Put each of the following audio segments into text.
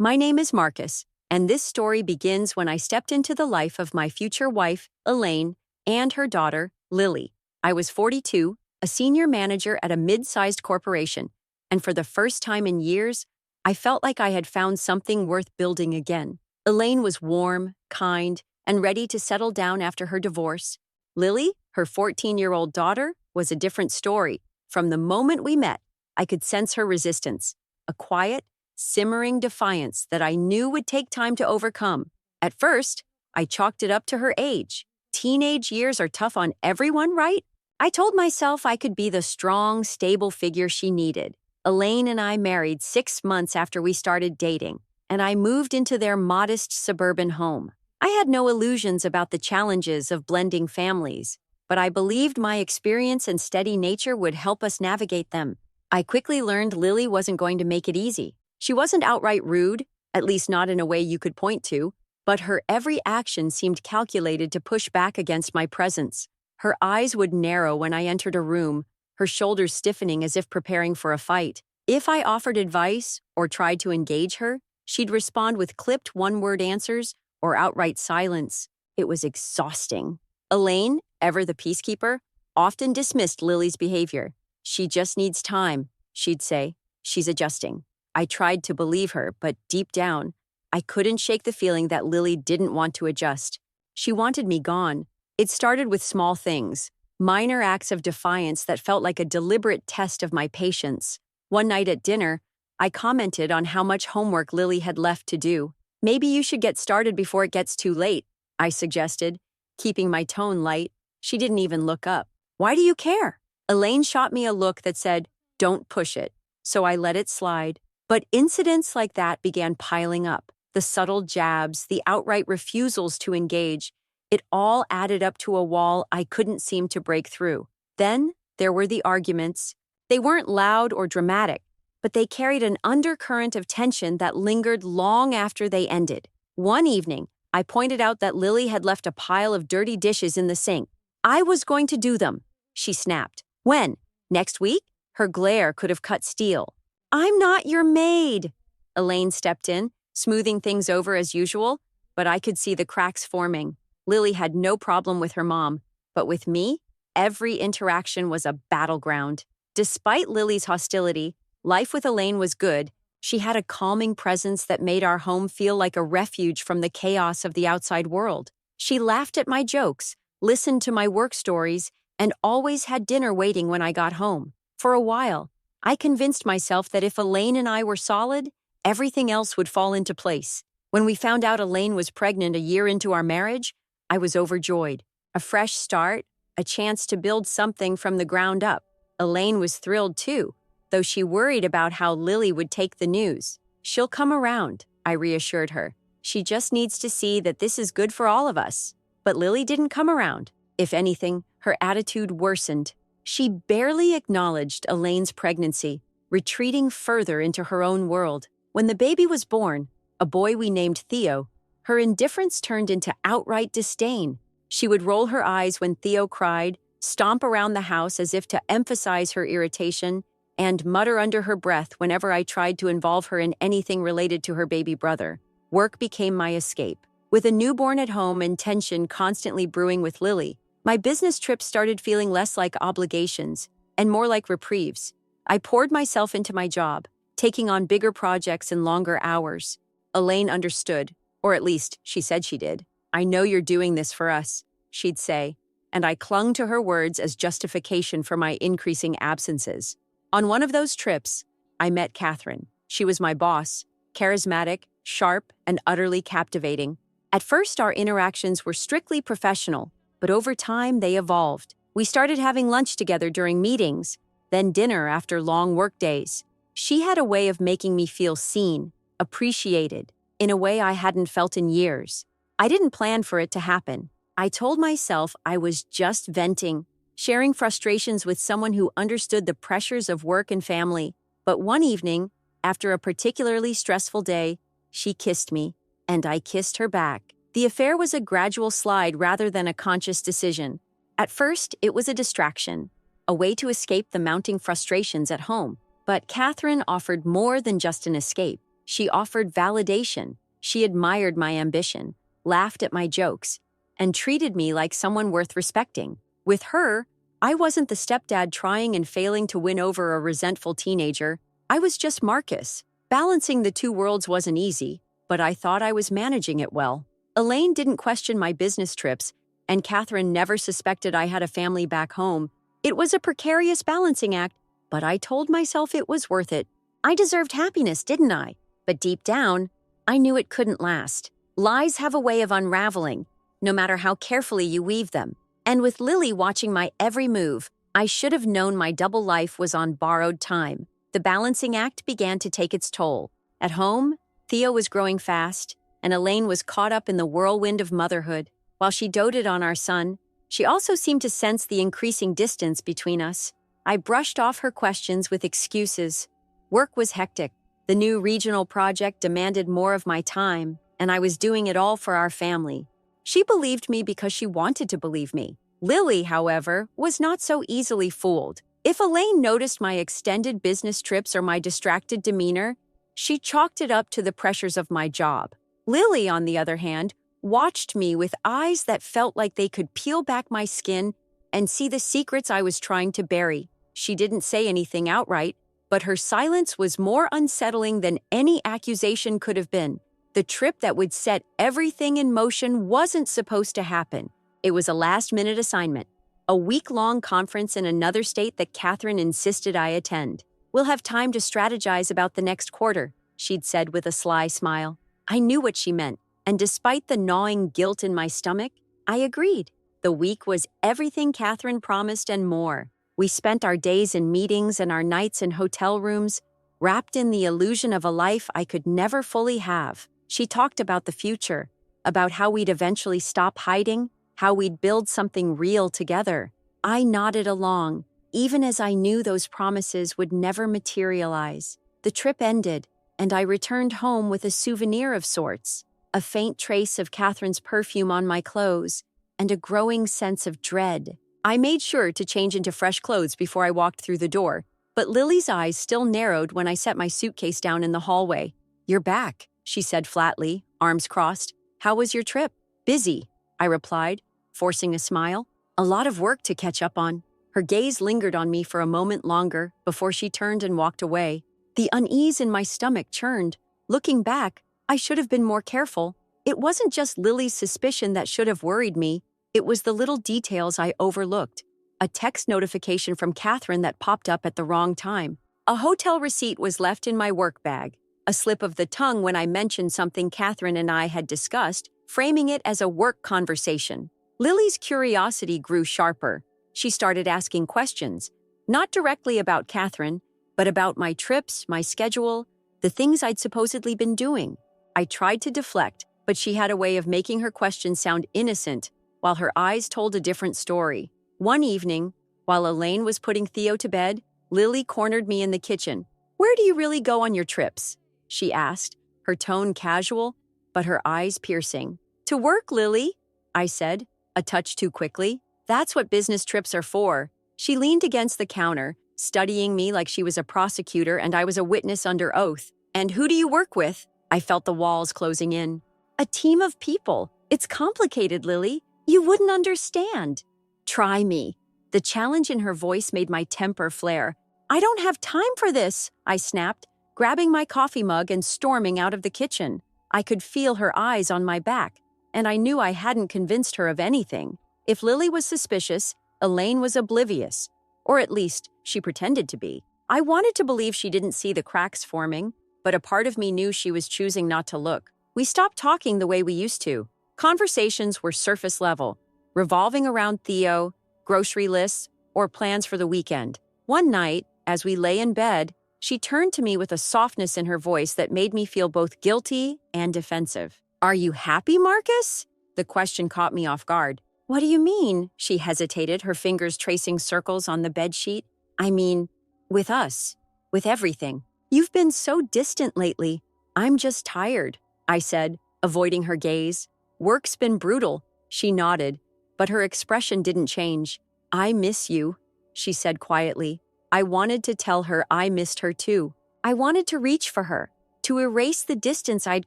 My name is Marcus, and this story begins when I stepped into the life of my future wife, Elaine, and her daughter, Lily. I was 42, a senior manager at a mid-sized corporation, and for the first time in years, I felt like I had found something worth building again. Elaine was warm, kind, and ready to settle down after her divorce. Lily, her 14-year-old daughter, was a different story. From the moment we met, I could sense her resistance, a quiet, simmering defiance that I knew would take time to overcome. At first, I chalked it up to her age. Teenage years are tough on everyone, right? I told myself I could be the strong, stable figure she needed. Elaine and I married 6 months after we started dating, and I moved into their modest suburban home. I had no illusions about the challenges of blending families, but I believed my experience and steady nature would help us navigate them. I quickly learned Lily wasn't going to make it easy. She wasn't outright rude, at least not in a way you could point to, but her every action seemed calculated to push back against my presence. Her eyes would narrow when I entered a room, her shoulders stiffening as if preparing for a fight. If I offered advice or tried to engage her, she'd respond with clipped one-word answers or outright silence. It was exhausting. Elaine, ever the peacekeeper, often dismissed Lily's behavior. "She just needs time," she'd say. "She's adjusting." I tried to believe her, but deep down, I couldn't shake the feeling that Lily didn't want to adjust. She wanted me gone. It started with small things, minor acts of defiance that felt like a deliberate test of my patience. One night at dinner, I commented on how much homework Lily had left to do. "Maybe you should get started before it gets too late," I suggested, keeping my tone light. She didn't even look up. "Why do you care?" Elaine shot me a look that said, "Don't push it," so I let it slide. But incidents like that began piling up. The subtle jabs, the outright refusals to engage, it all added up to a wall I couldn't seem to break through. Then there were the arguments. They weren't loud or dramatic, but they carried an undercurrent of tension that lingered long after they ended. One evening, I pointed out that Lily had left a pile of dirty dishes in the sink. "I was going to do them," she snapped. "When? Next week?" Her glare could have cut steel. "I'm not your maid." Elaine stepped in, smoothing things over as usual, but I could see the cracks forming. Lily had no problem with her mom, but with me, every interaction was a battleground. Despite Lily's hostility, life with Elaine was good. She had a calming presence that made our home feel like a refuge from the chaos of the outside world. She laughed at my jokes, listened to my work stories, and always had dinner waiting when I got home. For a while, I convinced myself that if Elaine and I were solid, everything else would fall into place. When we found out Elaine was pregnant a year into our marriage, I was overjoyed. A fresh start, a chance to build something from the ground up. Elaine was thrilled too, though she worried about how Lily would take the news. "She'll come around," I reassured her. "She just needs to see that this is good for all of us." But Lily didn't come around. If anything, her attitude worsened. She barely acknowledged Elaine's pregnancy, retreating further into her own world. When the baby was born, a boy we named Theo, her indifference turned into outright disdain. She would roll her eyes when Theo cried, stomp around the house as if to emphasize her irritation, and mutter under her breath whenever I tried to involve her in anything related to her baby brother. Work became my escape. With a newborn at home and tension constantly brewing with Lily, my business trips started feeling less like obligations and more like reprieves. I poured myself into my job, taking on bigger projects and longer hours. Elaine understood, or at least she said she did. "I know you're doing this for us," she'd say, and I clung to her words as justification for my increasing absences. On one of those trips, I met Catherine. She was my boss, charismatic, sharp, and utterly captivating. At first, our interactions were strictly professional, but over time they evolved. We started having lunch together during meetings, then dinner after long work days. She had a way of making me feel seen, appreciated, in a way I hadn't felt in years. I didn't plan for it to happen. I told myself I was just venting, sharing frustrations with someone who understood the pressures of work and family. But one evening, after a particularly stressful day, she kissed me, and I kissed her back. The affair was a gradual slide rather than a conscious decision. At first, it was a distraction, a way to escape the mounting frustrations at home. But Catherine offered more than just an escape. She offered validation. She admired my ambition, laughed at my jokes, and treated me like someone worth respecting. With her, I wasn't the stepdad trying and failing to win over a resentful teenager. I was just Marcus. Balancing the two worlds wasn't easy, but I thought I was managing it well. Elaine didn't question my business trips, and Catherine never suspected I had a family back home. It was a precarious balancing act, but I told myself it was worth it. I deserved happiness, didn't I? But deep down, I knew it couldn't last. Lies have a way of unraveling, no matter how carefully you weave them. And with Lily watching my every move, I should have known my double life was on borrowed time. The balancing act began to take its toll. At home, Theo was growing fast, and Elaine was caught up in the whirlwind of motherhood. While she doted on our son, she also seemed to sense the increasing distance between us. I brushed off her questions with excuses. Work was hectic. The new regional project demanded more of my time, and I was doing it all for our family. She believed me because she wanted to believe me. Lily, however, was not so easily fooled. If Elaine noticed my extended business trips or my distracted demeanor, she chalked it up to the pressures of my job. Lily, on the other hand, watched me with eyes that felt like they could peel back my skin and see the secrets I was trying to bury. She didn't say anything outright, but her silence was more unsettling than any accusation could have been. The trip that would set everything in motion wasn't supposed to happen. It was a last-minute assignment, a week-long conference in another state that Catherine insisted I attend. "We'll have time to strategize about the next quarter," she'd said with a sly smile. I knew what she meant, and despite the gnawing guilt in my stomach, I agreed. The week was everything Catherine promised and more. We spent our days in meetings and our nights in hotel rooms, wrapped in the illusion of a life I could never fully have. She talked about the future, about how we'd eventually stop hiding, how we'd build something real together. I nodded along, even as I knew those promises would never materialize. The trip ended, and I returned home with a souvenir of sorts, a faint trace of Catherine's perfume on my clothes, and a growing sense of dread. I made sure to change into fresh clothes before I walked through the door, but Lily's eyes still narrowed when I set my suitcase down in the hallway. "You're back," she said flatly, arms crossed. "How was your trip?" "Busy," I replied, forcing a smile. "A lot of work to catch up on." Her gaze lingered on me for a moment longer before she turned and walked away. The unease in my stomach churned. Looking back, I should have been more careful. It wasn't just Lily's suspicion that should have worried me. It was the little details I overlooked. A text notification from Catherine that popped up at the wrong time. A hotel receipt was left in my work bag. A slip of the tongue when I mentioned something Catherine and I had discussed, framing it as a work conversation. Lily's curiosity grew sharper. She started asking questions, not directly about Catherine, but about my trips, my schedule, the things I'd supposedly been doing. I tried to deflect, but she had a way of making her questions sound innocent, while her eyes told a different story. One evening, while Elaine was putting Theo to bed, Lily cornered me in the kitchen. "Where do you really go on your trips?" she asked, her tone casual, but her eyes piercing. "To work, Lily," I said, a touch too quickly. "That's what business trips are for." She leaned against the counter, studying me like she was a prosecutor and I was a witness under oath. "And who do you work with?" I felt the walls closing in. "A team of people. It's complicated, Lily. You wouldn't understand." "Try me." The challenge in her voice made my temper flare. "I don't have time for this," I snapped, grabbing my coffee mug and storming out of the kitchen. I could feel her eyes on my back, and I knew I hadn't convinced her of anything. If Lily was suspicious, Elaine was oblivious. Or at least, she pretended to be. I wanted to believe she didn't see the cracks forming, but a part of me knew she was choosing not to look. We stopped talking the way we used to. Conversations were surface level, revolving around Theo, grocery lists, or plans for the weekend. One night, as we lay in bed, she turned to me with a softness in her voice that made me feel both guilty and defensive. "Are you happy, Marcus?" The question caught me off guard. "What do you mean?" She hesitated, her fingers tracing circles on the bedsheet. "I mean, with us, with everything. You've been so distant lately." "I'm just tired," I said, avoiding her gaze. "Work's been brutal." She nodded, but her expression didn't change. "I miss you," she said quietly. I wanted to tell her I missed her too. I wanted to reach for her, to erase the distance I'd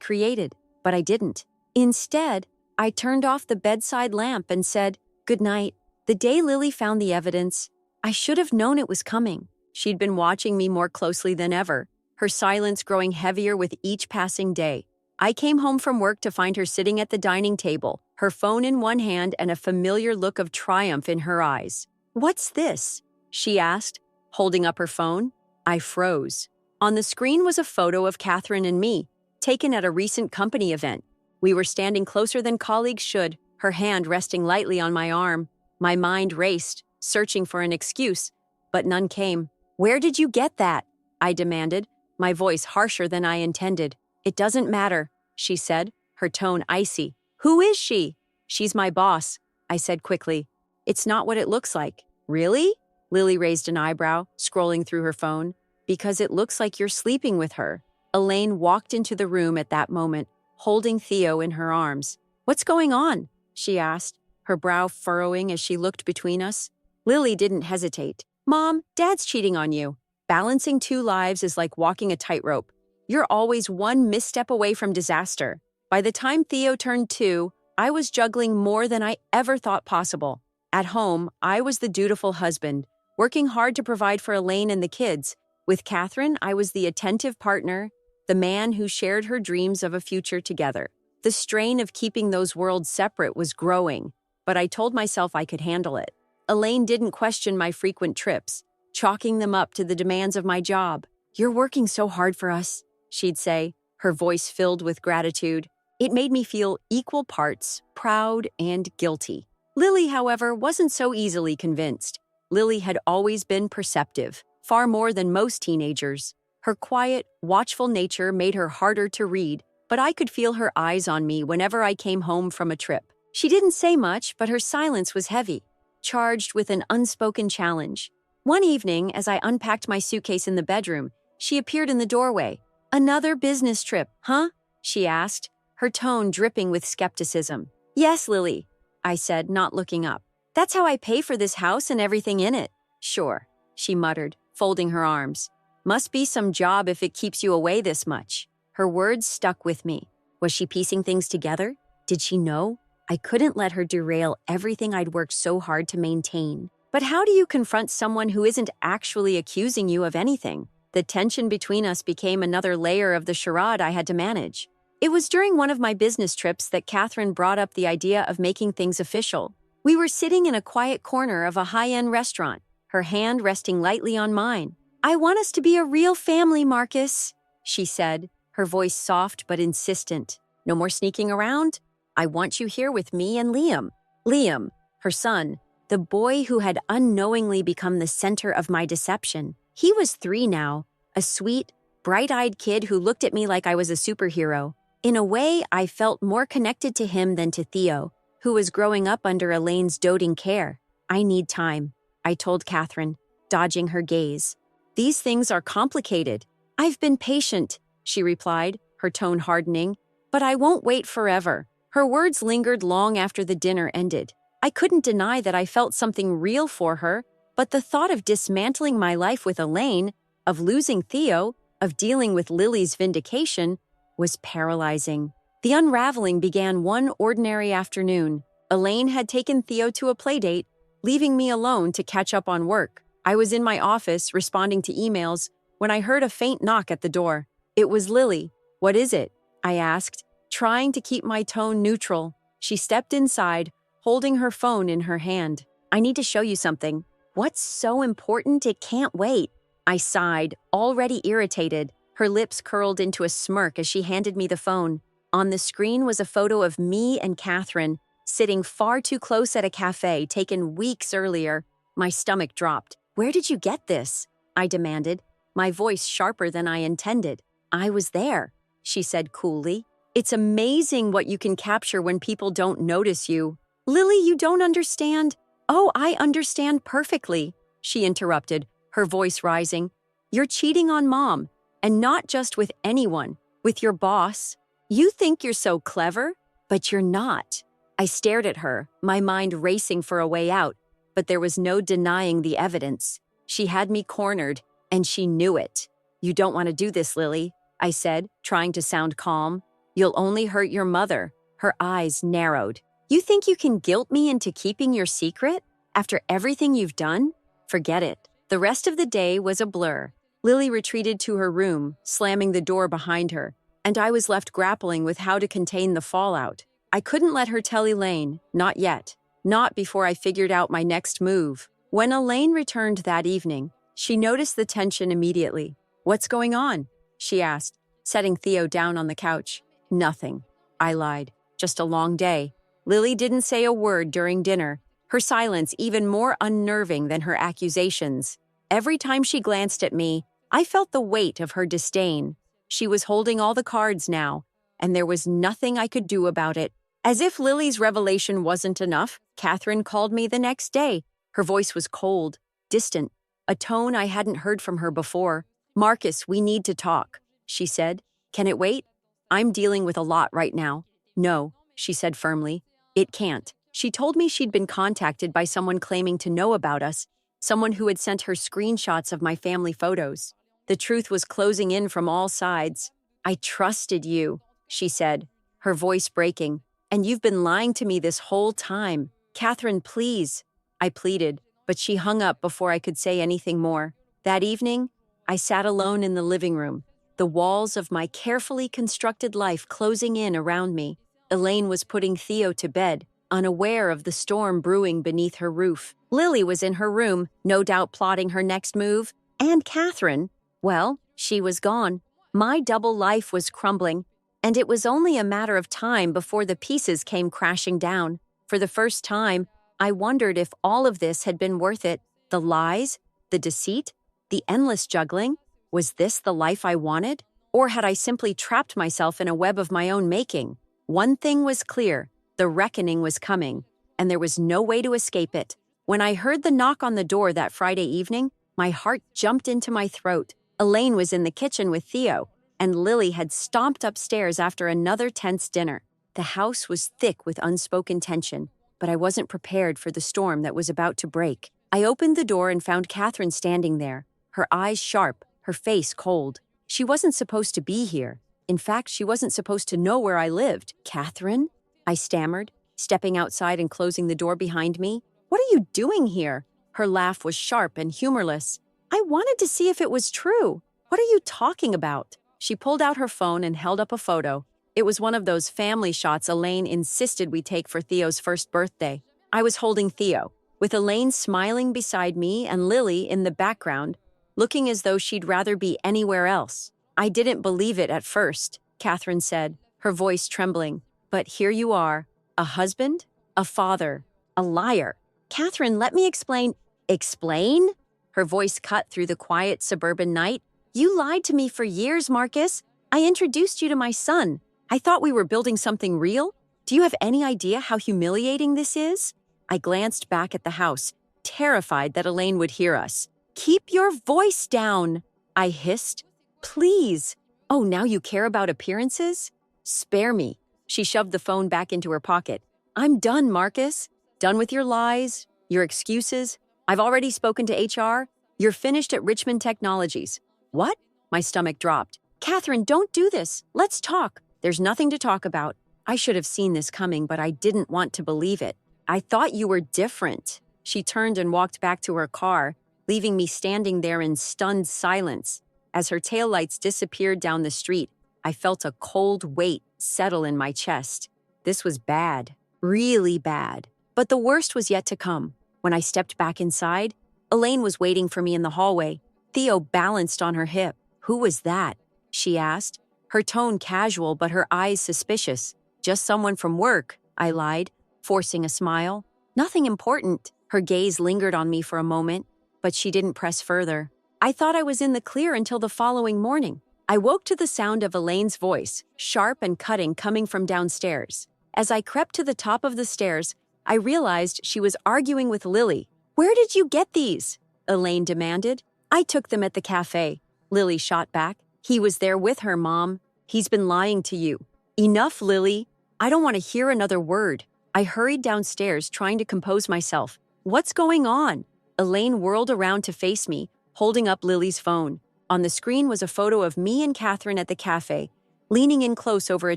created, but I didn't. Instead, I turned off the bedside lamp and said, "Good night." The day Lily found the evidence, I should have known it was coming. She'd been watching me more closely than ever, her silence growing heavier with each passing day. I came home from work to find her sitting at the dining table, her phone in one hand and a familiar look of triumph in her eyes. "What's this?" she asked, holding up her phone. I froze. On the screen was a photo of Catherine and me, taken at a recent company event. We were standing closer than colleagues should, her hand resting lightly on my arm. My mind raced, searching for an excuse, but none came. "Where did you get that?" I demanded, my voice harsher than I intended. "It doesn't matter," she said, her tone icy. "Who is she?" "She's my boss," I said quickly. "It's not what it looks like." "Really?" Lily raised an eyebrow, scrolling through her phone. "Because it looks like you're sleeping with her." Elaine walked into the room at that moment, holding Theo in her arms. "What's going on?" she asked, her brow furrowing as she looked between us. Lily didn't hesitate. "Mom, Dad's cheating on you. Balancing two lives is like walking a tightrope. You're always one misstep away from disaster." By the time Theo turned 2, I was juggling more than I ever thought possible. At home, I was the dutiful husband, working hard to provide for Elaine and the kids. With Catherine, I was the attentive partner, the man who shared her dreams of a future together. The strain of keeping those worlds separate was growing, but I told myself I could handle it. Elaine didn't question my frequent trips, chalking them up to the demands of my job. "You're working so hard for us," she'd say, her voice filled with gratitude. It made me feel equal parts proud and guilty. Lily, however, wasn't so easily convinced. Lily had always been perceptive, far more than most teenagers. Her quiet, watchful nature made her harder to read, but I could feel her eyes on me whenever I came home from a trip. She didn't say much, but her silence was heavy, charged with an unspoken challenge. One evening, as I unpacked my suitcase in the bedroom, she appeared in the doorway. "Another business trip, huh?" she asked, her tone dripping with skepticism. "Yes, Lily," I said, not looking up. "That's how I pay for this house and everything in it." "Sure," she muttered, folding her arms. "Must be some job if it keeps you away this much." Her words stuck with me. Was she piecing things together? Did she know? I couldn't let her derail everything I'd worked so hard to maintain. But how do you confront someone who isn't actually accusing you of anything? The tension between us became another layer of the charade I had to manage. It was during one of my business trips that Catherine brought up the idea of making things official. We were sitting in a quiet corner of a high-end restaurant, her hand resting lightly on mine. "I want us to be a real family, Marcus," she said, her voice soft but insistent. "No more sneaking around? I want you here with me and Liam." Liam, her son, the boy who had unknowingly become the center of my deception. He was 3 now, a sweet, bright-eyed kid who looked at me like I was a superhero. In a way, I felt more connected to him than to Theo, who was growing up under Elaine's doting care. "I need time," I told Catherine, dodging her gaze. "These things are complicated." "I've been patient," she replied, her tone hardening, "but I won't wait forever." Her words lingered long after the dinner ended. I couldn't deny that I felt something real for her, but the thought of dismantling my life with Elaine, of losing Theo, of dealing with Lily's vindication, was paralyzing. The unraveling began one ordinary afternoon. Elaine had taken Theo to a playdate, leaving me alone to catch up on work. I was in my office, responding to emails, when I heard a faint knock at the door. It was Lily. "What is it?" I asked, trying to keep my tone neutral. She stepped inside, holding her phone in her hand. "I need to show you something." "What's so important it can't wait?" I sighed, already irritated. Her lips curled into a smirk as she handed me the phone. On the screen was a photo of me and Catherine, sitting far too close at a cafe taken weeks earlier. My stomach dropped. "Where did you get this?" I demanded, my voice sharper than I intended. "I was there," she said coolly. "It's amazing what you can capture when people don't notice you." "Lily, you don't understand." "Oh, I understand perfectly," she interrupted, her voice rising. "You're cheating on Mom, and not just with anyone, with your boss. You think you're so clever, but you're not." I stared at her, my mind racing for a way out, but there was no denying the evidence. She had me cornered, and she knew it. "You don't want to do this, Lily," I said, trying to sound calm. You'll only hurt your mother. Her eyes narrowed. You think you can guilt me into keeping your secret? After everything you've done? Forget it. The rest of the day was a blur. Lily retreated to her room, slamming the door behind her, and I was left grappling with how to contain the fallout. I couldn't let her tell Elaine, not yet. Not before I figured out my next move. When Elaine returned that evening, she noticed the tension immediately. What's going on? She asked, setting Theo down on the couch. Nothing. I lied. Just a long day. Lily didn't say a word during dinner, her silence even more unnerving than her accusations. Every time she glanced at me, I felt the weight of her disdain. She was holding all the cards now, and there was nothing I could do about it. As if Lily's revelation wasn't enough, Catherine called me the next day. Her voice was cold, distant, a tone I hadn't heard from her before. Marcus, we need to talk, she said. Can it wait? I'm dealing with a lot right now. No, she said firmly. It can't. She told me she'd been contacted by someone claiming to know about us, someone who had sent her screenshots of my family photos. The truth was closing in from all sides. I trusted you, she said, her voice breaking. And you've been lying to me this whole time. Catherine, please, I pleaded, but she hung up before I could say anything more. That evening, I sat alone in the living room, the walls of my carefully constructed life closing in around me. Elaine was putting Theo to bed, unaware of the storm brewing beneath her roof. Lily was in her room, no doubt plotting her next move. And Catherine, well, she was gone. My double life was crumbling, and it was only a matter of time before the pieces came crashing down. For the first time, I wondered if all of this had been worth it. The lies, the deceit, the endless juggling. Was this the life I wanted? Or had I simply trapped myself in a web of my own making? One thing was clear. The reckoning was coming, and there was no way to escape it. When I heard the knock on the door that Friday evening, my heart jumped into my throat. Elaine was in the kitchen with Theo, and Lily had stomped upstairs after another tense dinner. The house was thick with unspoken tension, but I wasn't prepared for the storm that was about to break. I opened the door and found Catherine standing there, her eyes sharp, her face cold. She wasn't supposed to be here. In fact, she wasn't supposed to know where I lived. Catherine? I stammered, stepping outside and closing the door behind me. What are you doing here? Her laugh was sharp and humorless. I wanted to see if it was true. What are you talking about? She pulled out her phone and held up a photo. It was one of those family shots Elaine insisted we take for Theo's first birthday. I was holding Theo, with Elaine smiling beside me and Lily in the background, looking as though she'd rather be anywhere else. I didn't believe it at first, Catherine said, her voice trembling. But here you are, a husband, a father, a liar. Catherine, let me explain. Explain? Her voice cut through the quiet suburban night. You lied to me for years, Marcus. I introduced you to my son. I thought we were building something real. Do you have any idea how humiliating this is? I glanced back at the house, terrified that Elaine would hear us. Keep your voice down, I hissed. Please. Oh, now you care about appearances? Spare me. She shoved the phone back into her pocket. I'm done, Marcus. Done with your lies, your excuses. I've already spoken to HR. You're finished at Richmond Technologies. What? My stomach dropped. Catherine, don't do this. Let's talk. There's nothing to talk about. I should have seen this coming, but I didn't want to believe it. I thought you were different. She turned and walked back to her car, leaving me standing there in stunned silence. As her taillights disappeared down the street, I felt a cold weight settle in my chest. This was bad, really bad. But the worst was yet to come. When I stepped back inside, Elaine was waiting for me in the hallway. Theo balanced on her hip. Who was that? She asked, her tone casual but her eyes suspicious. Just someone from work, I lied, forcing a smile. Nothing important. Her gaze lingered on me for a moment, but she didn't press further. I thought I was in the clear until the following morning. I woke to the sound of Elaine's voice, sharp and cutting, coming from downstairs. As I crept to the top of the stairs, I realized she was arguing with Lily. Where did you get these? Elaine demanded. I took them at the cafe, Lily shot back. He was there with her, Mom. He's been lying to you. Enough, Lily. I don't want to hear another word. I hurried downstairs, trying to compose myself. What's going on? Elaine whirled around to face me, holding up Lily's phone. On the screen was a photo of me and Catherine at the cafe, leaning in close over a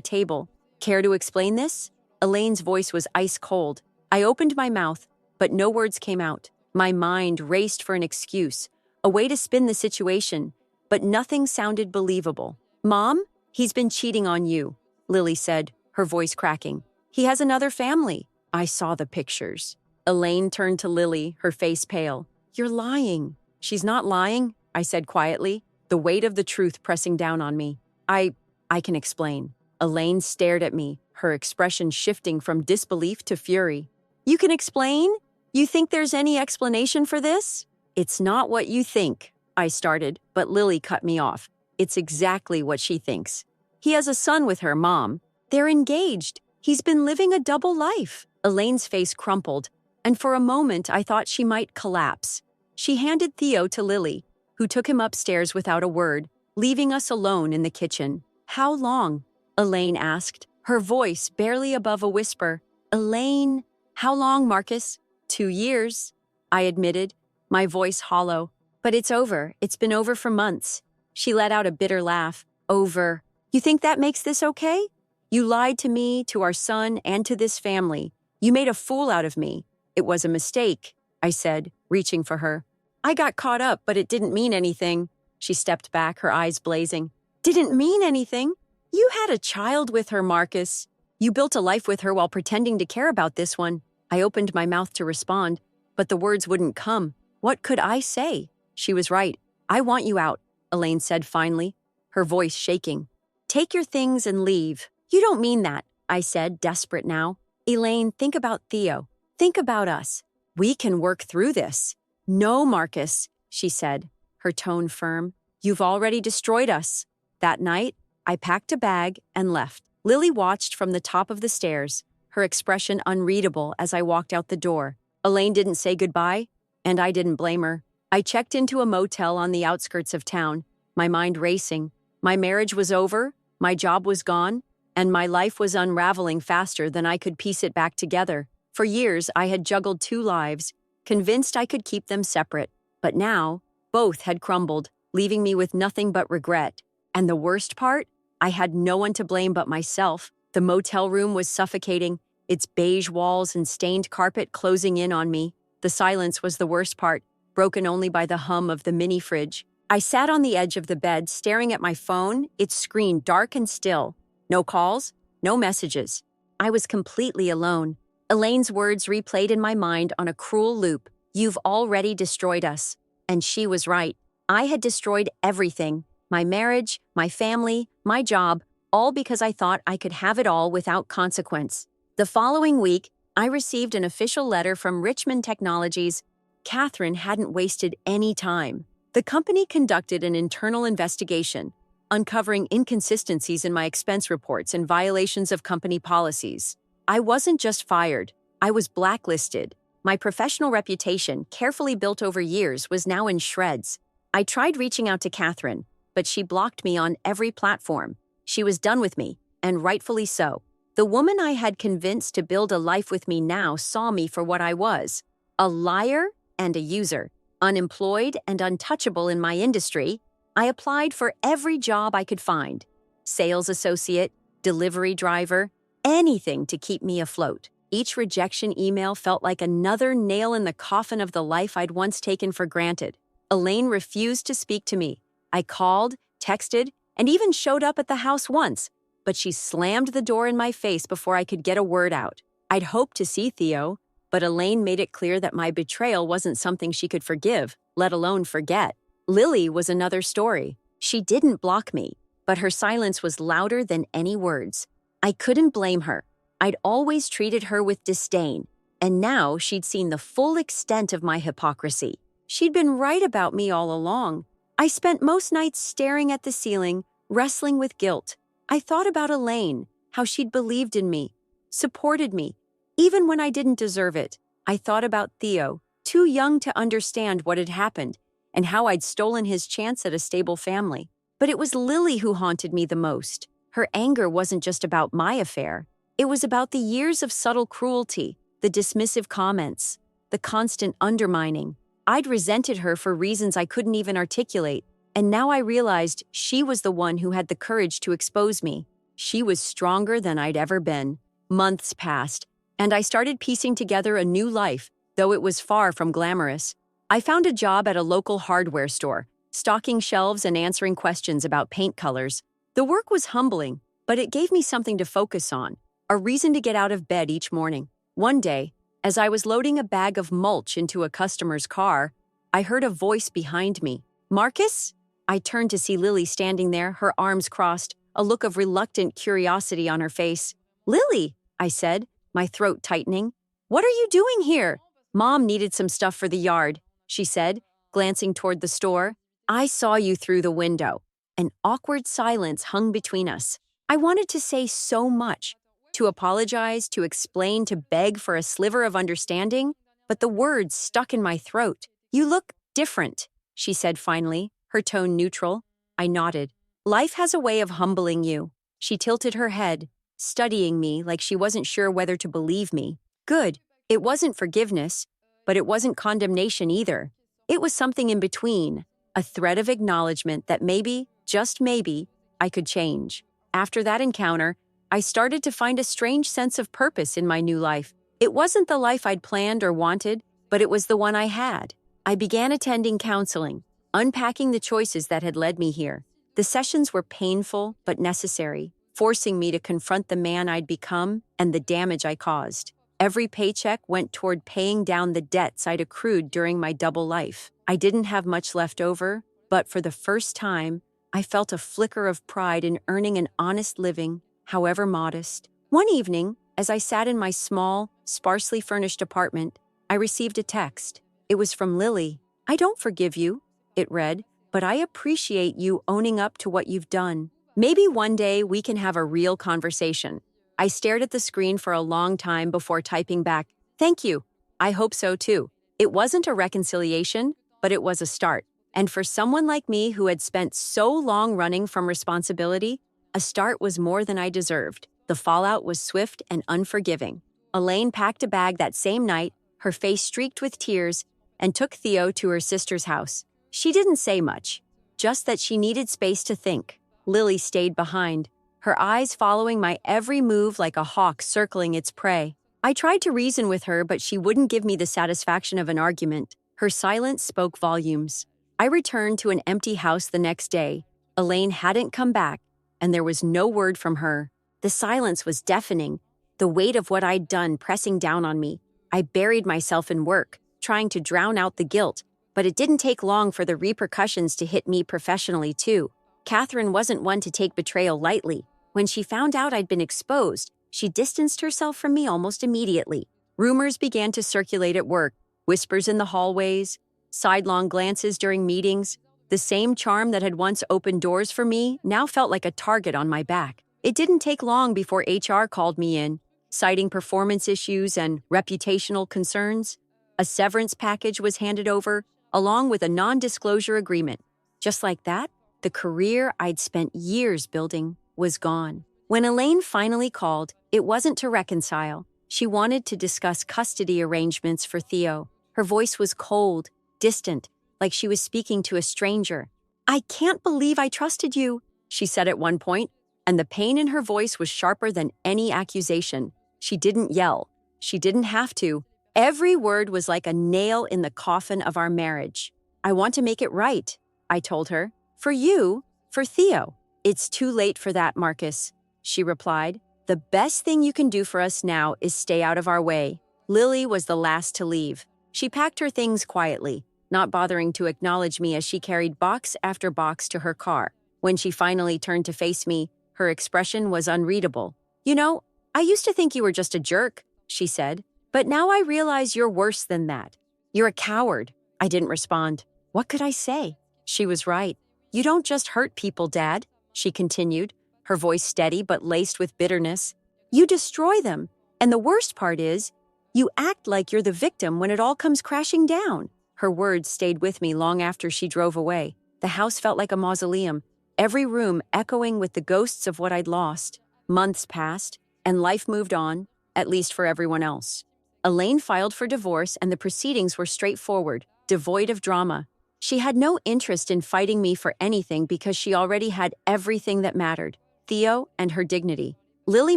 table. Care to explain this? Elaine's voice was ice cold. I opened my mouth, but no words came out. My mind raced for an excuse, a way to spin the situation, but nothing sounded believable. Mom, he's been cheating on you, Lily said, her voice cracking. He has another family. I saw the pictures. Elaine turned to Lily, her face pale. You're lying. She's not lying, I said quietly, the weight of the truth pressing down on me. I can explain. Elaine stared at me, her expression shifting from disbelief to fury. You can explain? You think there's any explanation for this? It's not what you think, I started, but Lily cut me off. It's exactly what she thinks. He has a son with her, Mom. They're engaged. He's been living a double life. Elaine's face crumpled, and for a moment I thought she might collapse. She handed Theo to Lily, who took him upstairs without a word, leaving us alone in the kitchen. How long? Elaine asked, her voice barely above a whisper. Elaine, how long, Marcus? 2 years, I admitted, my voice hollow. But it's over. It's been over for months. She let out a bitter laugh. Over. You think that makes this okay? You lied to me, to our son, and to this family. You made a fool out of me. It was a mistake, I said, reaching for her. I got caught up, but it didn't mean anything. She stepped back, her eyes blazing. Didn't mean anything? You had a child with her, Marcus. You built a life with her while pretending to care about this one. I opened my mouth to respond, but the words wouldn't come. What could I say? She was right. I want you out, Elaine said finally, her voice shaking. Take your things and leave. You don't mean that, I said, desperate now. Elaine, think about Theo. Think about us. We can work through this. No, Marcus, she said, her tone firm. You've already destroyed us. That night, I packed a bag and left. Lily watched from the top of the stairs, her expression unreadable as I walked out the door. Elaine didn't say goodbye, and I didn't blame her. I checked into a motel on the outskirts of town, my mind racing. My marriage was over, my job was gone, and my life was unraveling faster than I could piece it back together. For years, I had juggled 2 lives, convinced I could keep them separate. But now, both had crumbled, leaving me with nothing but regret. And the worst part? I had no one to blame but myself. The motel room was suffocating, its beige walls and stained carpet closing in on me. The silence was the worst part, broken only by the hum of the mini fridge. I sat on the edge of the bed, staring at my phone, its screen dark and still. No calls, no messages. I was completely alone. Elaine's words replayed in my mind on a cruel loop. You've already destroyed us. And she was right. I had destroyed everything. My marriage, my family, my job, all because I thought I could have it all without consequence. The following week, I received an official letter from Richmond Technologies. Catherine hadn't wasted any time. The company conducted an internal investigation, uncovering inconsistencies in my expense reports and violations of company policies. I wasn't just fired, I was blacklisted. My professional reputation, carefully built over years, was now in shreds. I tried reaching out to Catherine, but she blocked me on every platform. She was done with me, and rightfully so. The woman I had convinced to build a life with me now saw me for what I was, a liar and a user. Unemployed and untouchable in my industry, I applied for every job I could find. Sales associate, delivery driver, anything to keep me afloat. Each rejection email felt like another nail in the coffin of the life I'd once taken for granted. Elaine refused to speak to me. I called, texted, and even showed up at the house once, but she slammed the door in my face before I could get a word out. I'd hoped to see Theo, but Elaine made it clear that my betrayal wasn't something she could forgive, let alone forget. Lily was another story. She didn't block me, but her silence was louder than any words. I couldn't blame her. I'd always treated her with disdain, and now she'd seen the full extent of my hypocrisy. She'd been right about me all along. I spent most nights staring at the ceiling, wrestling with guilt. I thought about Elaine, how she'd believed in me, supported me, even when I didn't deserve it. I thought about Theo, too young to understand what had happened, and how I'd stolen his chance at a stable family. But it was Lily who haunted me the most. Her anger wasn't just about my affair. It was about the years of subtle cruelty, the dismissive comments, the constant undermining. I'd resented her for reasons I couldn't even articulate, And now I realized she was the one who had the courage to expose me. She was stronger than I'd ever been. Months passed, and I started piecing together a new life, though it was far from glamorous. I found a job at a local hardware store, stocking shelves and answering questions about paint colors. The work was humbling, but it gave me something to focus on, a reason to get out of bed each morning. One day, as I was loading a bag of mulch into a customer's car, I heard a voice behind me. "Marcus?" I turned to see Lily standing there, her arms crossed, a look of reluctant curiosity on her face. "Lily," I said, my throat tightening. "What are you doing here?" "Mom needed some stuff for the yard," she said, glancing toward the store. "I saw you through the window." An awkward silence hung between us. I wanted to say so much, to apologize, to explain, to beg for a sliver of understanding, but the words stuck in my throat. "You look different," she said finally, her tone neutral. I nodded. "Life has a way of humbling you." She tilted her head, studying me like she wasn't sure whether to believe me. Good. It wasn't forgiveness, but it wasn't condemnation either. It was something in between, a thread of acknowledgement that maybe, just maybe, I could change. After that encounter, I started to find a strange sense of purpose in my new life. It wasn't the life I'd planned or wanted, but it was the one I had. I began attending counseling, unpacking the choices that had led me here. The sessions were painful but necessary, forcing me to confront the man I'd become and the damage I caused. Every paycheck went toward paying down the debts I'd accrued during my double life. I didn't have much left over, but for the first time, I felt a flicker of pride in earning an honest living, however modest. One evening, as I sat in my small, sparsely furnished apartment, I received a text. It was from Lily. "I don't forgive you," it read, "but I appreciate you owning up to what you've done. Maybe one day we can have a real conversation." I stared at the screen for a long time before typing back, "Thank you. I hope so too." It wasn't a reconciliation, but it was a start. And for someone like me who had spent so long running from responsibility, a start was more than I deserved. The fallout was swift and unforgiving. Elaine packed a bag that same night, her face streaked with tears, and took Theo to her sister's house. She didn't say much, just that she needed space to think. Lily stayed behind, her eyes following my every move like a hawk circling its prey. I tried to reason with her, but she wouldn't give me the satisfaction of an argument. Her silence spoke volumes. I returned to an empty house the next day. Elaine hadn't come back, and there was no word from her. The silence was deafening, the weight of what I'd done pressing down on me. I buried myself in work, trying to drown out the guilt, but it didn't take long for the repercussions to hit me professionally too. Catherine wasn't one to take betrayal lightly. When she found out I'd been exposed, she distanced herself from me almost immediately. Rumors began to circulate at work, whispers in the hallways, sidelong glances during meetings. The same charm that had once opened doors for me now felt like a target on my back. It didn't take long before HR called me in, citing performance issues and reputational concerns. A severance package was handed over, along with a non-disclosure agreement. Just like that, the career I'd spent years building was gone. When Elaine finally called, it wasn't to reconcile. She wanted to discuss custody arrangements for Theo. Her voice was cold, distant, like she was speaking to a stranger. "I can't believe I trusted you," she said at one point, and the pain in her voice was sharper than any accusation. She didn't yell. She didn't have to. Every word was like a nail in the coffin of our marriage. "I want to make it right," I told her. "For you, for Theo." "It's too late for that, Marcus," she replied. "The best thing you can do for us now is stay out of our way." Lily was the last to leave. She packed her things quietly, not bothering to acknowledge me as she carried box after box to her car. When she finally turned to face me, her expression was unreadable. "You know, I used to think you were just a jerk," she said, "but now I realize you're worse than that. You're a coward." I didn't respond. What could I say? She was right. "You don't just hurt people, Dad," she continued, her voice steady but laced with bitterness. "You destroy them. And the worst part is, you act like you're the victim when it all comes crashing down." Her words stayed with me long after she drove away. The house felt like a mausoleum, every room echoing with the ghosts of what I'd lost. Months passed, and life moved on, at least for everyone else. Elaine filed for divorce, and the proceedings were straightforward, devoid of drama. She had no interest in fighting me for anything because she already had everything that mattered: Theo and her dignity. Lily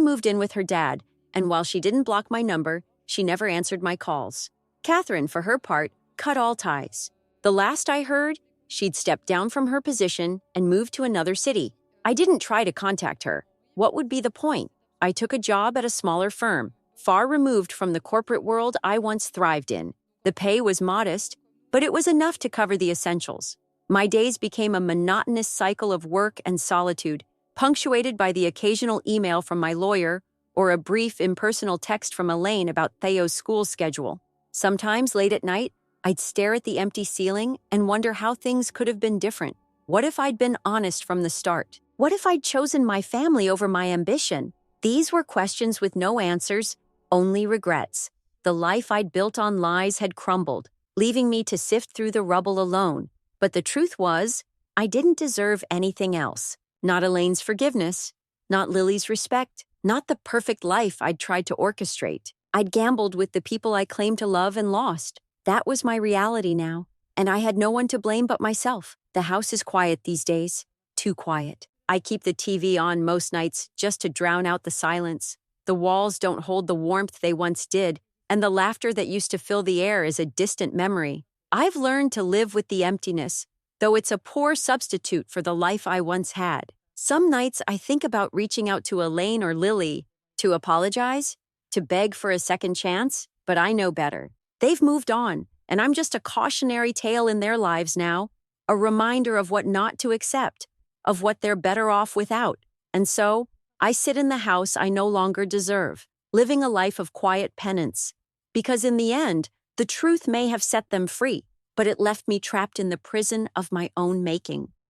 moved in with her dad, and while she didn't block my number, she never answered my calls. Catherine, for her part, cut all ties. The last I heard, she'd stepped down from her position and moved to another city. I didn't try to contact her. What would be the point? I took a job at a smaller firm, far removed from the corporate world I once thrived in. The pay was modest, but it was enough to cover the essentials. My days became a monotonous cycle of work and solitude, punctuated by the occasional email from my lawyer or a brief impersonal text from Elaine about Theo's school schedule. Sometimes, late at night, I'd stare at the empty ceiling and wonder how things could have been different. What if I'd been honest from the start? What if I'd chosen my family over my ambition? These were questions with no answers, only regrets. The life I'd built on lies had crumbled, leaving me to sift through the rubble alone. But the truth was, I didn't deserve anything else. Not Elaine's forgiveness, not Lily's respect, not the perfect life I'd tried to orchestrate. I'd gambled with the people I claimed to love and lost. That was my reality now, and I had no one to blame but myself. The house is quiet these days, too quiet. I keep the TV on most nights just to drown out the silence. The walls don't hold the warmth they once did, and the laughter that used to fill the air is a distant memory. I've learned to live with the emptiness, though it's a poor substitute for the life I once had. Some nights I think about reaching out to Elaine or Lily to apologize, to beg for a second chance, but I know better. They've moved on, and I'm just a cautionary tale in their lives now, a reminder of what not to accept, of what they're better off without. And so, I sit in the house I no longer deserve, living a life of quiet penance. Because in the end, the truth may have set them free, but it left me trapped in the prison of my own making.